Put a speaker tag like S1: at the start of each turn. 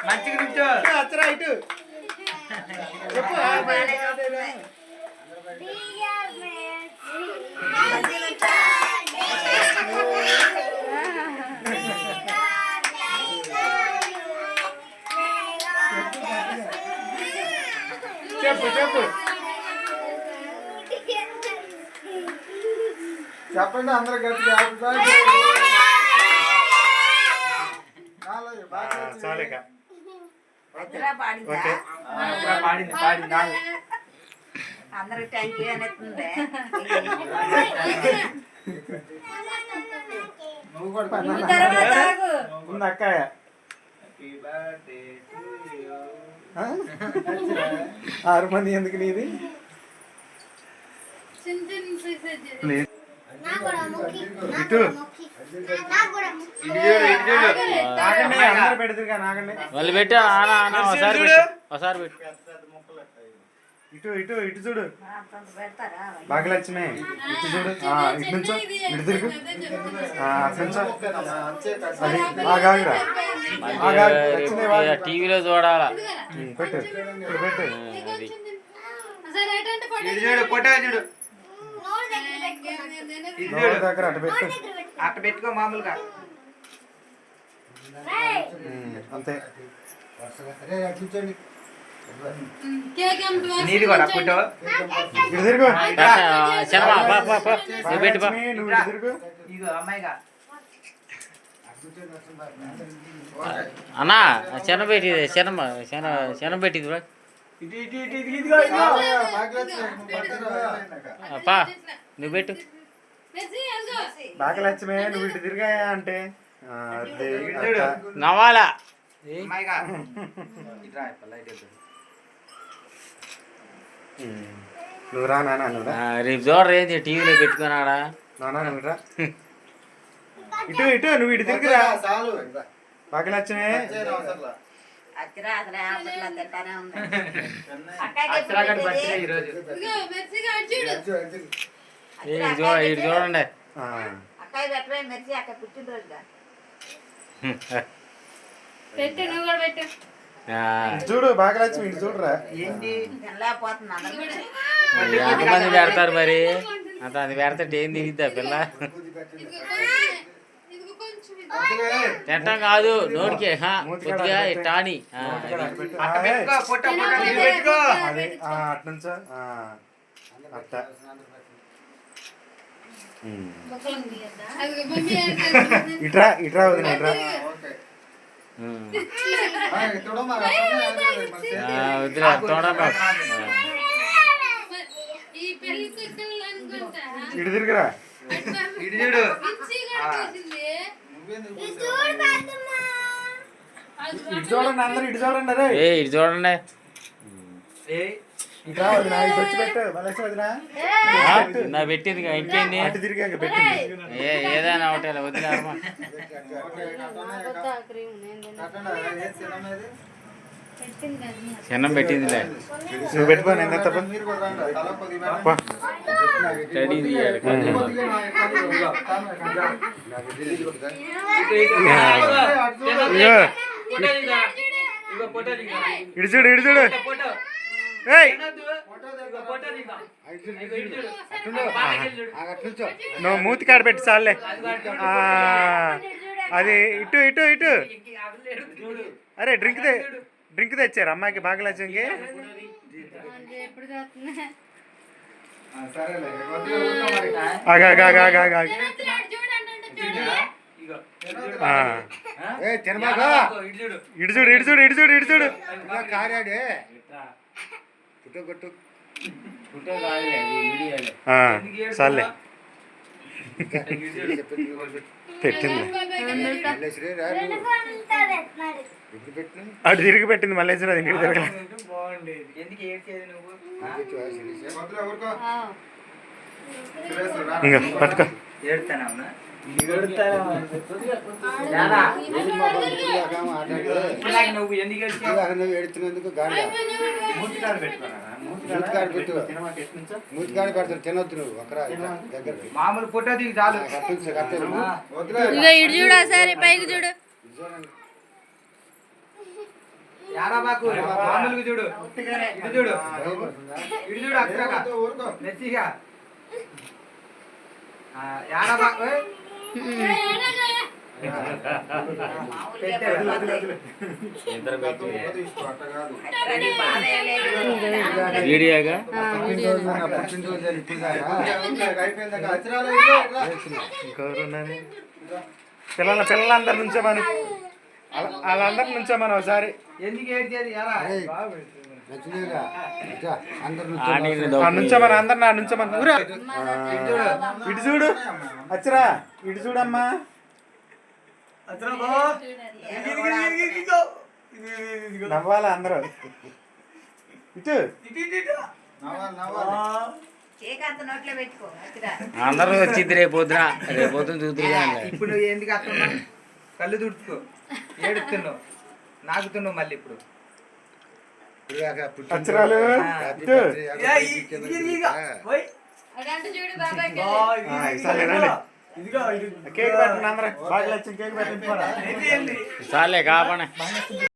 S1: మంచిగా నుంచో అచ్చరా ఇటు చెప్పు చెప్పు చెప్పండి అందరూ గట్టిగా చాలేక పాడింది పాడింది
S2: అందరికి థ్యాంక్ యూ అనేస్తుంది.
S1: నువ్వు కూడా అక్కయ్య హార్మోని ఎందుకు నీది ఇటు
S3: మళ్ళీ పెట్టు ఒకసారి పెట్టు
S1: ఇటు ఇటు ఇటు చూడు భాగ్యలక్ష్మి ఇటు చూడు ఇటు నుంచో ఇటు తిరుగు
S3: టీవీలో చూడాలా
S1: పెట్టు పెట్టు దగ్గర అటు పెట్టు
S4: అట్ట పెట్టుకో మామూలుగా
S1: అంతే
S4: నీది కూడా ఫోటో
S1: ఇటు తిరుగు
S3: నువ్వు
S1: తిరుగు
S4: ఇగో అమ్మాయిగా
S3: అన్నా శనం పెట్టింది శనం పెట్టింది అప్పా నువ్వు పెట్టు
S1: భాగ్యలక్ష్మి నువ్వు ఇటు తిరిగాయా అంటే
S3: నవ్వాలా
S4: అమ్మాయిగా
S1: నువ్వు రా నాన్న నువ్వు
S3: రేపు చూడరు ఏంది టీవీలో పెట్టుకున్నాడా
S1: నాన్న నువ్వు రా ఇటు ఇటు నువ్వు ఇటు తిరిగిరా భాగ్యలక్ష్మి
S3: ఇటు చూడండి
S2: అక్కయ్య పెట్టవే మెరిసి అక్కడ పుట్టినరోజుగా
S5: పెట్టు నువ్వు కూడా పెట్టు
S1: చూడు భాగ్యలక్ష్మి ఇటు చూడరా
S4: ఏంటి
S2: తినలేకపోతున్నా
S3: ఎంతమంది పెడతారు మరి అంత అది పెడతాంటే ఏం దిగిద్దా పిల్ల తింటాం కాదు నోటికి కొద్దిగా టాని
S1: అదే అట్నుంచో అట్ట ఇట్రా ఇట్రా వదిన ఇట్రా
S3: వద్దురా తోడమ్మా
S1: ఇటు తిరిగిరా
S4: ఇటు చూడు
S1: ఇటు చూడండి అందరూ ఇటు చూడండి అరే
S3: ఇటు చూడండి
S1: ఇట్రా వదిన ఇటు వచ్చి పెట్టు మలేసి వదిన
S3: నా పెట్టింది ఇంకేంది
S1: అటు తిరిగాక పెట్టింది
S3: ఏదైనా ఒకటే వదిలేమ్మా చిన్నం పెట్టిందిలే
S1: నువ్వు పెట్టుకో నేను తప్ప
S3: రెడీ తీయాలి
S1: ఇటు చూడు ఇటు చూడు నువ్వు మూతి కాడ పెట్టి చాలే అది ఇటు ఇటు ఇటు అరే డ్రింక్ తెచ్చారు అమ్మాయికి భాగ్యలక్ష్మికి ఇటు చూడు ఇటు చూడు ఇటు చూడు ఇటు చూడు కారాడే కొట్టు చాలే పెట్టింది అటు తిరిగి పెట్టింది మల్లేశ్వర ఇంటికి తిరగలే ఇంకా పట్టుకో
S4: యారా,
S6: ఆటంటే
S4: ఇలాగ నువ్వు ఎందుకు ఏడ్చావు?
S6: నువ్వు ఎడుతున్నందుకు గాండ
S1: మూతికాడ పెట్టుకోరా
S6: మూతికాడ పెట్టు.
S1: తినమాక ఎటు నుంచో
S6: మూతికాడ పెడతారు తినొద్దు నువ్వు ఒకరా దగ్గర
S4: మామూలు ఫోటో దిగు చాలు.
S6: కట్టదు
S5: ఇగో ఇటు చూడు సరే పైకి చూడు.
S4: యారా బాకు మామూలుగా చూడు,
S2: ఉట్టిగానే.
S4: ఇటు చూడు, ఇటు చూడు అక్కగా మెచ్చిగా. యారా బాకు
S2: మామూలుగా పడిపోతాయి.
S3: ఇద్దరు పెట్టి
S2: అట్టని బాధ ఏం లేదు.
S3: వీడియోగా
S6: పుట్టినరోజు ఇప్పుడు
S1: ఇంకెవరున్నారు? పిల్లలందరి నుంచోమని వాళ్ళందరి నుంచోమని ఒకసారి
S4: ఎందుకు ఏడ్చేది యారా?
S6: నచ్చినగా అందరు
S1: ఆ నుంచోమని అందరు నా నుంచోమని ఊరా
S4: ఇటు చూడు.
S1: ఇటు చూడు అచ్చరా ఇటు చూడమ్మా నవ్వాలి అందరూ ఇటు
S2: కేక్ అంత నోట్లో పెట్టుకో అచ్చిరా.
S3: అందరూ వచ్చింది రేపు పొద్దున చూతురుగా
S4: ఇప్పుడు ఎందుకు అట్టున్నావు? కళ్ళు తుడుచుకో, ఏడుతున్నావు, నాకుతున్నావు మళ్ళీ ఇప్పుడు.
S1: అచ్చరాలు ఇటు
S5: అదంటే చూడు బాబాయ్
S1: సరే రండి కేక్ పెట్టండి అందరూ బాగా వచ్చింది కేక్ పెట్టండి
S3: చాలే కాపనే